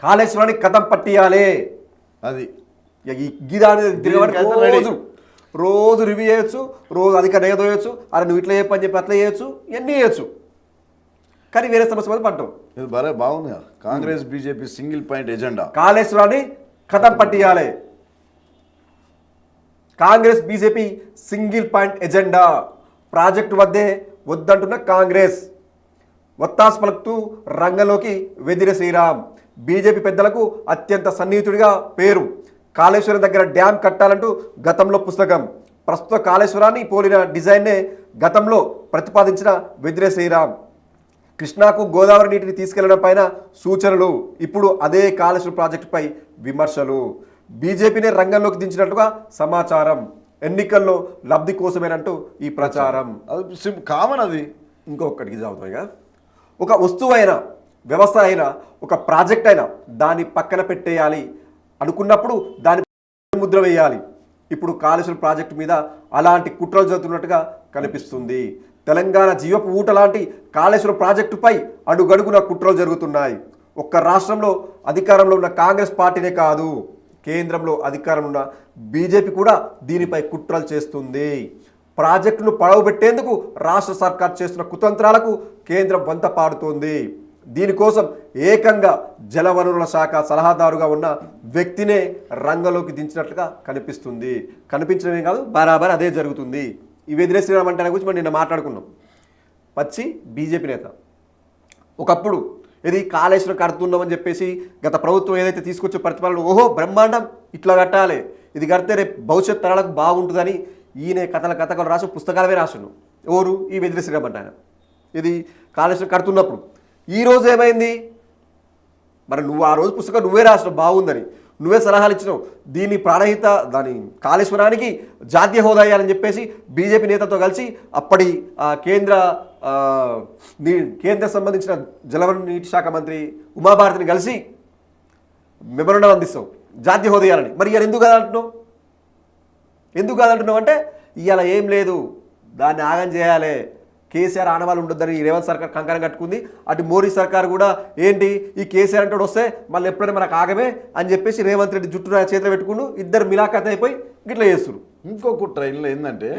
కాళేశ్వరానికి కథం పట్టియాలే. అది ఈ గీదాన్ని తిరగబడి రోజు రివ్యూ చేయొచ్చు, రోజు అధికారం ఎగదోయచ్చు, అరే నువ్వు ఇట్లా చెప్పని చెప్పి అట్లా చేయొచ్చు, ఇవన్నీ చేయొచ్చు. కానీ వేరే సమస్య మీద పట్టం. ఇది భలే బాగుంది. Congress BJP single point agenda. కాళేశ్వరాన్ని కథం పట్టియాలే. Congress BJP single point agenda. Project వద్దే వద్దంటున్న కాంగ్రెస్ ఒత్తాసు పలుకుతూ రంగంలోకి వెదిరే శ్రీరామ్. బీజేపీ పెద్దలకు అత్యంత సన్నిహితుడిగా పేరు. కాళేశ్వరం దగ్గర డ్యామ్ కట్టాలంటూ గతంలో పుస్తకం. ప్రస్తుత కాళేశ్వరాన్ని పోలిన డిజైన్నే గతంలో ప్రతిపాదించిన వెదిరే శ్రీరామ్. కృష్ణాకు గోదావరి నీటిని తీసుకెళ్లడం పైన సూచనలు. ఇప్పుడు అదే కాళేశ్వరం ప్రాజెక్టుపై విమర్శలు. బీజేపీనే రంగంలోకి దించినట్లుగా సమాచారం. ఎన్నికల్లో లబ్ధి కోసమేనంటూ ఈ ప్రచారం. అది కామన్. అది ఇంకొకటికి చదువుతాయిగా, ఒక వస్తువు అయినా వ్యవస్థ అయినా ఒక ప్రాజెక్ట్ అయినా దాన్ని పక్కన పెట్టేయాలి అనుకున్నప్పుడు దాని ముద్ర వేయాలి. ఇప్పుడు కాళేశ్వరం ప్రాజెక్టు మీద అలాంటి కుట్రలు జరుగుతున్నట్టుగా కనిపిస్తుంది. తెలంగాణ జీవపు ఊట లాంటి కాళేశ్వరం ప్రాజెక్టుపై అడుగడుగున కుట్రలు జరుగుతున్నాయి. ఒక్క రాష్ట్రంలో అధికారంలో ఉన్న కాంగ్రెస్ పార్టీనే కాదు, కేంద్రంలో అధికారంలో ఉన్న బీజేపీ కూడా దీనిపై కుట్రలు చేస్తుంది. ప్రాజెక్టును పడవబెట్టేందుకు రాష్ట్ర సర్కార్ చేస్తున్న కుతంత్రాలకు కేంద్రం వంత పాడుతోంది. దీనికోసం ఏకంగా జలవనరుల శాఖ సలహాదారుగా ఉన్న వ్యక్తినే రంగంలోకి దించినట్లుగా కనిపిస్తుంది. కనిపించడమే కాదు, బరాబర్ అదే జరుగుతుంది. ఈ వెదిరే శ్రీరామ్ అంటే గురించి మనం నిన్న మాట్లాడుకున్నాం. పచ్చి బీజేపీ నేత ఒకప్పుడు ఇది కాళేశ్వరం కడుతున్నామని చెప్పేసి గత ప్రభుత్వం ఏదైతే తీసుకొచ్చే ప్రతిపాదనలు, ఓహో బ్రహ్మాండం ఇట్లా కట్టాలి, ఇది కడితే రేపు భవిష్యత్ తరాలకు బాగుంటుందని ఈయన కథలు రాసి పుస్తకాలమే రాసిండు. ఎవరు? ఈ వెదిరే శ్రీరామ్ అంటే ఆయన. ఇది కాళేశ్వరం కడుతున్నప్పుడు. ఈరోజు ఏమైంది? మరి నువ్వు ఆ రోజు పుస్తకం నువ్వే రాసినావు, బాగుందని నువ్వే సలహాలు ఇచ్చినావు. దీని ప్రాణహిత దాని కాళేశ్వరానికి జాతీయ హోదా ఇవ్వాలని చెప్పేసి బీజేపీ నేతతో కలిసి అప్పటి కేంద్ర సంబంధించిన జలవనరుల నీటి శాఖ మంత్రి ఉమాభారతిని కలిసి మెమోరాండం అందిస్తావు జాతీయ హోదా ఇవ్వాలని. మరి ఇవాళ ఎందుకు కాదంటున్నావు అంటే ఇవాళ ఏం లేదు, దాన్ని ఆగం చేయాలి, కేసీఆర్ ఆనవాళ్ళు ఉండొద్దని రేవంత్ సర్కార్ కంకణం కట్టుకుంది. అటు మోడీ సర్కార్ కూడా ఏంటి ఈ కేసీఆర్ అంటే వస్తే మళ్ళీ ఎప్పుడైనా మనకు ఆగమే అని చెప్పేసి రేవంత్ రెడ్డి జుట్టు చేతిలో పెట్టుకుంటూ ఇద్దరు మిలాఖత్ అయిపోయి గిట్లా చేస్తున్నారు. ఇంకొక ట్రైన్లో ఏంటంటే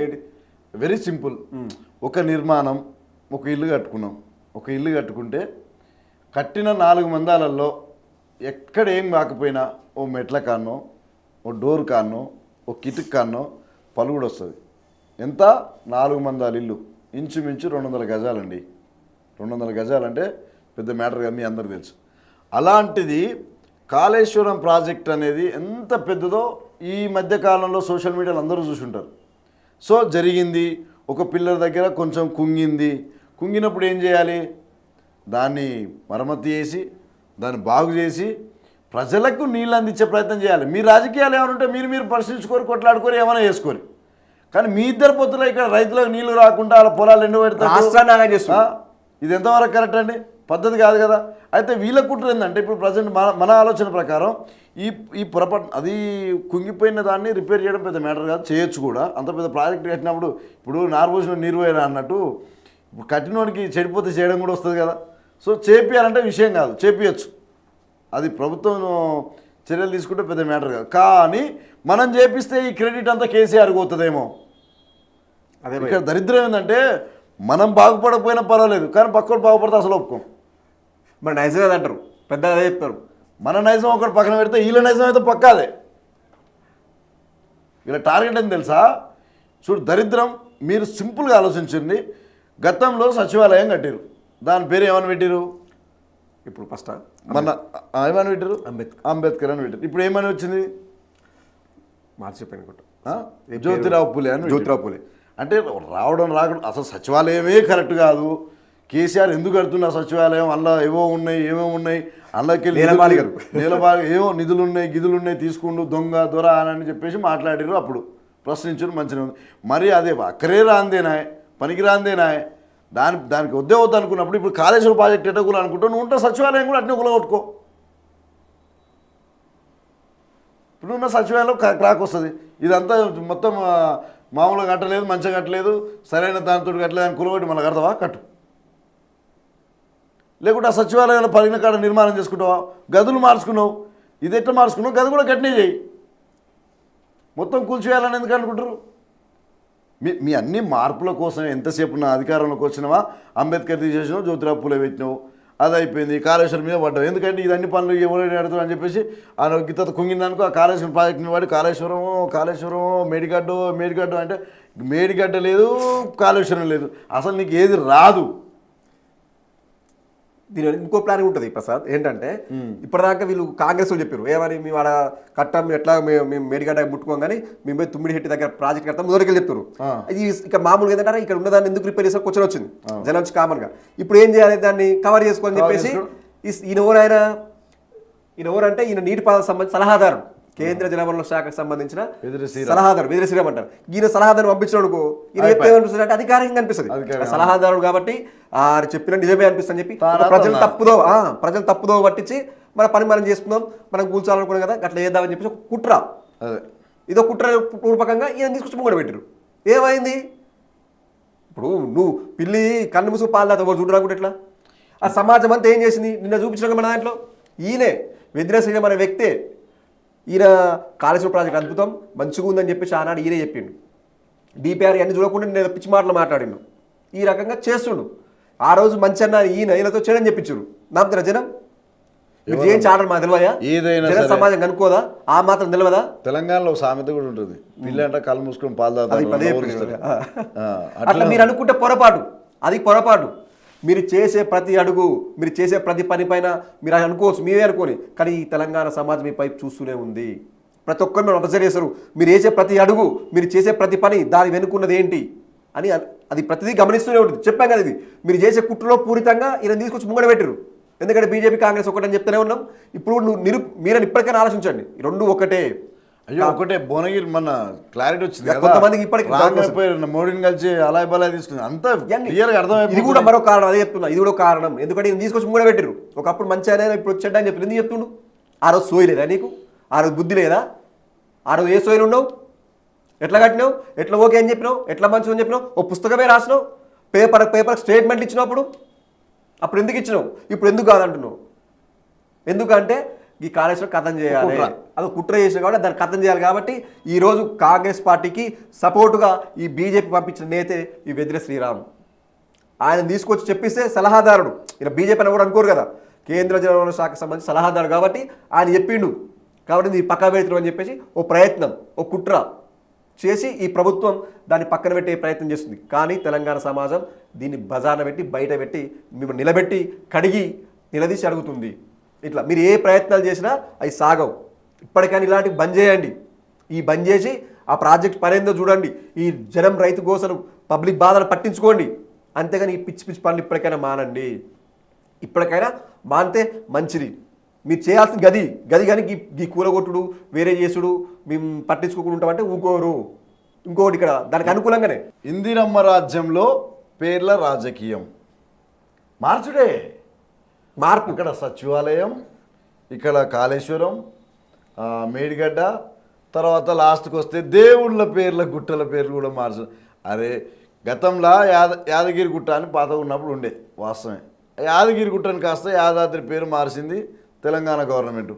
వెరీ సింపుల్. ఒక నిర్మాణం, ఒక ఇల్లు కట్టుకున్నాం. ఒక ఇల్లు కట్టుకుంటే కట్టిన 4 మందాలలో ఎక్కడ ఏం కాకపోయినా ఓ మెట్ల కాన్నో, ఓ డోర్ కాన్నో, ఓ కిటిక్ కాన్నో పలుగుడు వస్తుంది. ఎంత? 4 మందాల ఇల్లు, ఇంచుమించు 200 గజాలండి. 200 గజాలంటే పెద్ద మ్యాటర్గా మీ అందరికి తెలుసు. అలాంటిది కాళేశ్వరం ప్రాజెక్ట్ అనేది ఎంత పెద్దదో ఈ మధ్యకాలంలో సోషల్ మీడియాలో అందరూ చూసుంటారు. సో జరిగింది, ఒక పిల్లర్ దగ్గర కొంచెం కుంగినప్పుడు ఏం చేయాలి? దాన్ని మరమ్మతు చేసి దాన్ని బాగు చేసి ప్రజలకు నీళ్ళు అందించే ప్రయత్నం చేయాలి. మీ రాజకీయాలు ఏమైనా ఉంటే మీరు పరిశీలించుకొని కొట్లాడుకొని ఏమైనా చేసుకోరు. కానీ మీ ఇద్దరు పొత్తులో ఇక్కడ రైతులకు నీళ్లు రాకుండా వాళ్ళ పొలాలు ఎండు పెడతారు. ఇది ఎంతవరకు కరెక్ట్ అండి? పద్ధతి కాదు కదా. అయితే వీళ్ళ కుట్ర ఏంటంటే ఇప్పుడు ప్రజెంట్ మన ఆలోచన ప్రకారం ఈ పొరపాటు అది కుంగిపోయిన దాన్ని రిపేర్ చేయడం పెద్ద మ్యాటర్ కాదు, చేయొచ్చు కూడా. అంత పెద్ద ప్రాజెక్ట్ కట్టినప్పుడు ఇప్పుడు నార్పోసిన నీరు పోయినా అన్నట్టు ఇప్పుడు కట్టినోడికి చెడిపోతే చేయడం కూడా వస్తుంది కదా. సో చేపియాలంటే విషయం కాదు, చేపియచ్చు. అది ప్రభుత్వం చర్యలు తీసుకుంటే పెద్ద మ్యాటర్ కాదు. కానీ మనం చేపిస్తే ఈ క్రెడిట్ అంతా కేసీఆర్ పోతుందేమో. అదే ఇక్కడ దరిద్రం ఏంటంటే మనం బాగుపడకపోయినా పర్వాలేదు, కానీ పక్కడు బాగుపడితే అసలు ఒప్పుకోం. మన నైజం అది అంటారు, పెద్దగా అదే చెప్తారు. మన నైజం ఒకటి పక్కన పెడితే వీళ్ళ నైజం అయితే పక్కాదే. వీళ్ళ టార్గెట్ అని తెలుసా? చూడు దరిద్రం. మీరు సింపుల్గా ఆలోచించండి. గతంలో సచివాలయం కట్టారు, దాని పేరు ఏమని పెట్టారు? ఇప్పుడు ఫస్ట్ మన ఏమని పెట్టారు? అంబేద్కర్ అని పెట్టారు. ఇప్పుడు ఏమని వచ్చింది? మార్చిపోయిన జ్యోతిరావు పూలే అని. జ్యోతిరావు పూలే అంటే రావడం అసలు సచివాలయమే కరెక్ట్ కాదు. కేసీఆర్ ఎందుకు కడుతున్నా సచివాలయం? అందులో ఏమేమి ఉన్నాయి అందులోకి ఏవో నిధులున్నాయి తీసుకుంటూ దొర అని చెప్పేసి మాట్లాడారు. అప్పుడు ప్రశ్నించారు, మంచిగా ఉంది. మరి అదే అక్కడే రాందేనాయ్, పనికి రాందేనాయ్, దానికి వద్దే వద్దు అనుకున్నప్పుడు ఇప్పుడు కాళేశ్వరం ప్రాజెక్ట్ ఎటకులు అనుకుంటూ నువ్వు ఉంటే సచివాలయం కూడా అట్నే కొట్టుకో. ఇప్పుడు ఉన్న సచివాలయంలో క్రాక్ వస్తుంది. ఇదంతా మొత్తం మామూలుగా కట్టలేదు, మంచిగా కట్టలేదు, సరైన దానితో కట్టలేదు అని కులగొట్టి మళ్ళీ కడతావా? కట్టు. లేకుంటే ఆ సచివాలయంలో పలిగిన కాడ నిర్మాణం చేసుకుంటావా? గదులు మార్చుకున్నావు, ఇది ఎట్లా మార్చుకున్నావు? గది కూడా గట్టినే చేయి. మొత్తం కూల్చివేయాలని ఎందుకు అనుకుంటారు? మీ అన్ని మార్పుల కోసం ఎంతసేపు నా అధికారంలోకి వచ్చినావా? అంబేద్కర్ తీసేసినావు, జ్యోతిరావు పూలే పెట్టినావు, అది అయిపోయింది. కాళేశ్వరం మీద పడ్డావు. ఎందుకంటే ఇది అన్ని పనులు ఎవరైనా అడుగుతావు అని చెప్పేసి ఆ గిత్త కుంగిందనుకో ఆ కాళేశ్వరం ప్రాజెక్టుని వాడి కాళేశ్వరం మేడిగడ్డ అంటే మేడిగడ్డ లేదు, కాళేశ్వరం లేదు. అసలు నీకు ఏది రాదు. దీని ఇంకో ప్లానింగ్ ఉంటుంది ప్రసాద్. ఏంటంటే ఇప్పటిదాకా వీళ్ళు కాంగ్రెస్ వాళ్ళు చెప్పారు ఏమని, మేము ఆడ కట్టాం ఎట్లా మేము మేడిగడ్డ ముట్టుకోం కానీ మేము పోయి తుమ్మిడిహెట్టి దగ్గర ప్రాజెక్ట్ కడతాం మొదటికి చెప్తారు. ఇది ఇక్కడ మామూలుగా ఏంటంటే ఇక్కడ ఉన్నదాన్ని ఎందుకు రిపేర్ చేసా క్వశ్చన్ వచ్చింది జనం నుంచి కామన్ గా. ఇప్పుడు ఏం చేయాలి, దాన్ని కవర్ చేసుకోని చెప్పేసి ఈయన ఎవరంటే ఈయన నీటిపారుదల సంబంధించి సలహాదారు, కేంద్ర జలవనరుల శాఖకు సంబంధించిన సలహాదారు వెదిరి శ్రీరామ్ అంటారు. ఈయన సలహాదారు పంపించినప్పుడు ఈయన ఏమనిపిస్తుంది అంటే అధికారికంగా అనిపిస్తుంది. సలహాదారుడు కాబట్టి చెప్పిన నిజమే అనిపిస్తుంది చెప్పి ప్రజలు తప్పుదో పట్టించి మన పని మనం చేసుకుందాం, మనం కూల్చాలనుకున్నాం కదా అట్లా చేద్దామని చెప్పేసి ఒక కుట్ర, ఇదో కుట్ర పూర్వకంగా ఈయన తీసుకొచ్చి ముంగడ పెట్టారు. ఏమైంది ఇప్పుడు నువ్వు పిల్లి కన్ను ముసుగు పాలు దాత చూడరాకుంటే ఎట్లా? ఆ సమాజం అంతా ఏం చేసింది నిన్న చూపించిన మన దాంట్లో ఈయనే వెదిరి శ్రీరామ్ అనే వ్యక్తే ఈయన కాళేశ్వరం ప్రాజెక్ట్ అద్భుతం మంచిగా ఉందని చెప్పేసి ఆనాడు ఈయనే చెప్పిండు. డిపిఆర్ అన్ని చూడకుండా నేను పిచ్చి మాటలు మాట్లాడిండు. ఈ రకంగా చేస్తుండు. ఆ రోజు మంచి అన్న ఈయనతో చేయని చెప్పించారు. నమ్ముతారా జనం? మీరు ఏం చాటలు మాకు తెలియదా? ఏదైనా సమాజం కనుక్కోదా? ఆ మాత్రం తెలియదా? తెలంగాణలో సామెత కూడా ఉంటుంది, పిల్లి అంటే కళ్ళు మూసుకొని పాలు అట్లా మీరు అనుకుంటే పొరపాటు, అది పొరపాటు. మీరు చేసే ప్రతి అడుగు, మీరు చేసే ప్రతి పని పైన మీరు అనుకోవచ్చు, మీరే అనుకోని, కానీ ఈ తెలంగాణ సమాజం మీ పైపు చూస్తూనే ఉంది. ప్రతి ఒక్కరు మీరు అబ్జర్వ్ చేస్తారు. మీరు వేసే ప్రతి అడుగు, మీరు చేసే ప్రతి పని, దాని వెనుకున్నది ఏంటి అని అది ప్రతిదీ గమనిస్తూనే ఉంటుంది. చెప్పాం కదా, ఇది మీరు చేసే కుట్రలో పూరితంగా ఈయన తీసుకొచ్చి ముంగడ పెట్టారు. ఎందుకంటే బీజేపీ కాంగ్రెస్ ఒకటని చెప్తూనే ఉన్నాం. ఇప్పుడు మీరని ఇప్పటికైనా ఆలోచించండి, రెండు ఒకటే. అయ్యో ఒకటే భువనగిరి మన క్లారిటీ వచ్చింది. కొంతమందికి ఇప్పటికీ మోడీని కలిసి అలాయ్ బలాయ్ తీసుకుంది అంతా క్లియర్గా అర్థమైంది. ఇది కూడా మరో కారణం, అదే చెప్తున్నా, ఇది కూడా కారణం. ఎందుకంటే ఈయన తీసుకొచ్చి ముంగడ పెట్టారు. ఒకప్పుడు మంచి అయినా ఇప్పుడు వచ్చాడు అని చెప్పి ఎందుకు చెప్తుండు? ఆ రోజు సోయి లేదా నీకు? ఆ రోజు బుద్ధి లేదా? ఆ రోజు ఏ సోయిలు ఉండవు? ఎట్లా కట్టినావు? ఎట్లా ఓకే అని చెప్పినావు? ఎట్లా మంచిగా అని చెప్పినావు? ఓ పుస్తకమే రాసినావు, పేపర్ స్టేట్మెంట్ ఇచ్చినప్పుడు అప్పుడు ఎందుకు ఇచ్చినావు? ఇప్పుడు ఎందుకు కాదంటున్నావు? ఎందుకంటే ఈ కాళేశ్వరం కథం చేయాలి, అది కుట్ర చేసిన కాబట్టి దాన్ని కథం చేయాలి. కాబట్టి ఈరోజు కాంగ్రెస్ పార్టీకి సపోర్టుగా ఈ బీజేపీ పంపించిన నేతే ఈ వెదిరి శ్రీరామ్. ఆయన తీసుకొచ్చి చెప్పిస్తే సలహాదారుడు, ఇలా బీజేపీ అని కూడా అనుకోరు కదా, కేంద్ర జలవనరుల శాఖకు సంబంధించి సలహాదారు కాబట్టి ఆయన చెప్పిండు. కాబట్టి ఇది పక్కా పెడతారు అని చెప్పేసి ఓ ప్రయత్నం, ఓ కుట్ర చేసి ఈ ప్రభుత్వం దాన్ని పక్కన పెట్టే ప్రయత్నం చేస్తుంది. కానీ తెలంగాణ సమాజం దీన్ని బజార్న పెట్టి బయట పెట్టి మిమ్మల్ని నిలబెట్టి కడిగి నిలదీసి అడుగుతుంది. ఇట్లా మీరు ఏ ప్రయత్నాలు చేసినా అవి సాగవు. ఇప్పటికైనా ఇలాంటివి బంద్ చేయండి. ఈ బంద్ చేసి ఆ ప్రాజెక్ట్ పనేందో చూడండి. ఈ జనం రైతు గోసలు పబ్లిక్ బాధలు పట్టించుకోండి. అంతేగాని ఈ పిచ్చి పిచ్చి పనులు ఇప్పటికైనా మానండి. ఇప్పటికైనా మానితే మంచిది. మీరు చేయాల్సిన గది కానీ ఈ కూలగొట్టుడు వేరే చేసుడు మేము పట్టించుకోకుండా ఉంటామంటే ఊకోరు. ఇంకోటి ఇక్కడ దానికి అనుకూలంగానే ఇందిరమ్మ రాజ్యంలో పేర్ల రాజకీయం మార్చుడే మార్పు. ఇక్కడ సచివాలయం, ఇక్కడ కాళేశ్వరం, మేడిగడ్డ, తర్వాత లాస్ట్కి వస్తే దేవుళ్ళ పేర్ల గుట్టల పేర్లు కూడా మార్చు. అరే గతంలో యాదగిరి గుట్ట అని పాత ఉన్నప్పుడు ఉండే వాస్తవమే. యాదగిరి గుట్టని కాస్త యాదాద్రి పేరు మార్చింది తెలంగాణ గవర్నమెంట్.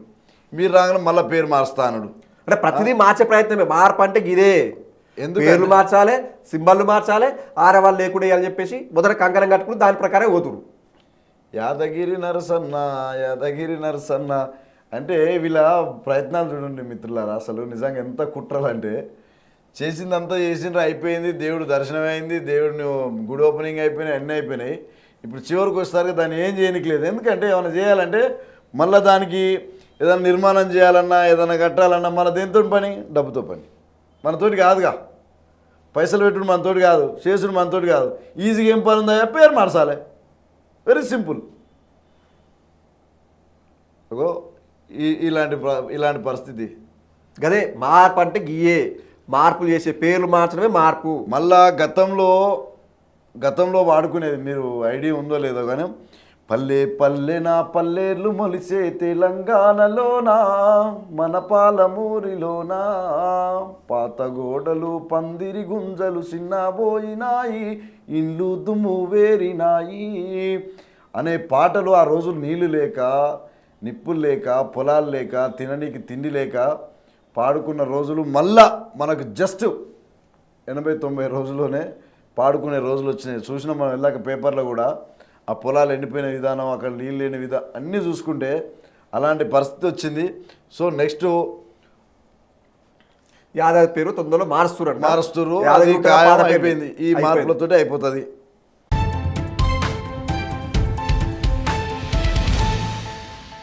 మీరు రాగానే మళ్ళీ పేరు మారుస్తా అన్నాడు. అంటే ప్రతిదీ మార్చే ప్రయత్నమే. మార్పు అంటే ఇదే, ఎందుకు పేర్లు మార్చాలి, సింబల్లు మార్చాలి, ఆరవాళ్ళు లేకుండా అని చెప్పేసి మొదట కంకణం కట్టుకుని దాని ప్రకారం పోతురు. యాదగిరి నరసన్న అంటే వీళ్ళ ప్రయత్నాలు చూడండి మిత్రులారా. అసలు నిజంగా ఎంత కుట్రలు అంటే చేసిందంతా చేసిండ్రు, అయిపోయింది, దేవుడు దర్శనమైంది, దేవుడిని గుడి ఓపెనింగ్ అయిపోయినాయి, అన్నీ అయిపోయినాయి. ఇప్పుడు చివరికి వస్తారు దాన్ని ఏం చేయనికలేదు. ఎందుకంటే ఏమైనా చేయాలంటే మళ్ళీ దానికి ఏదైనా నిర్మాణం చేయాలన్నా ఏదైనా కట్టాలన్నా మన దేనితో పని? డబ్బుతో పని. మనతోటి కాదుగా, పైసలు పెట్టుడు మనతోటి కాదు, చేసుడు మనతోటి కాదు. ఈజీగా ఏం పని ఉందా? పేరు మార్చాలి, వెరీ సింపుల్. ఇలాంటి పరిస్థితి. గదే మార్పు అంటే గియే, మార్పులు చేసే పేర్లు మార్చడమే మార్పు. మళ్ళా గతంలో వాడుకునేది మీరు ఐడియా ఉందో లేదో కానీ పల్లె పల్లె నా పల్లెర్లు మొలిసే తెలంగాణలోనా మన పాలమూరిలోనా పాత గోడలు పందిరి గుంజలు చిన్నబోయినాయి ఇండ్లు దుమ్ము వేరినాయి అనే పాటలు ఆ రోజు నీళ్లు లేక నిప్పులు లేక పొలాలు లేక తిననీకి తిండి లేక పాడుకున్న రోజులు మళ్ళా మనకు జస్ట్ 80-90 రోజుల్లోనే పాడుకునే రోజులు వచ్చినాయి. చూసినా మనం వెళ్ళాక పేపర్లో కూడా ఆ పొలాలు ఎండిపోయిన విధానం, అక్కడ నీళ్ళు లేని విధానం అన్నీ చూసుకుంటే అలాంటి పరిస్థితి వచ్చింది. సో నెక్స్ట్ యాదాద్రి పేరు తొందరలో మారుస్తున్నారు అది ఖాయం అయిపోయింది. ఈ మార్పులతోటి అయిపోతుంది.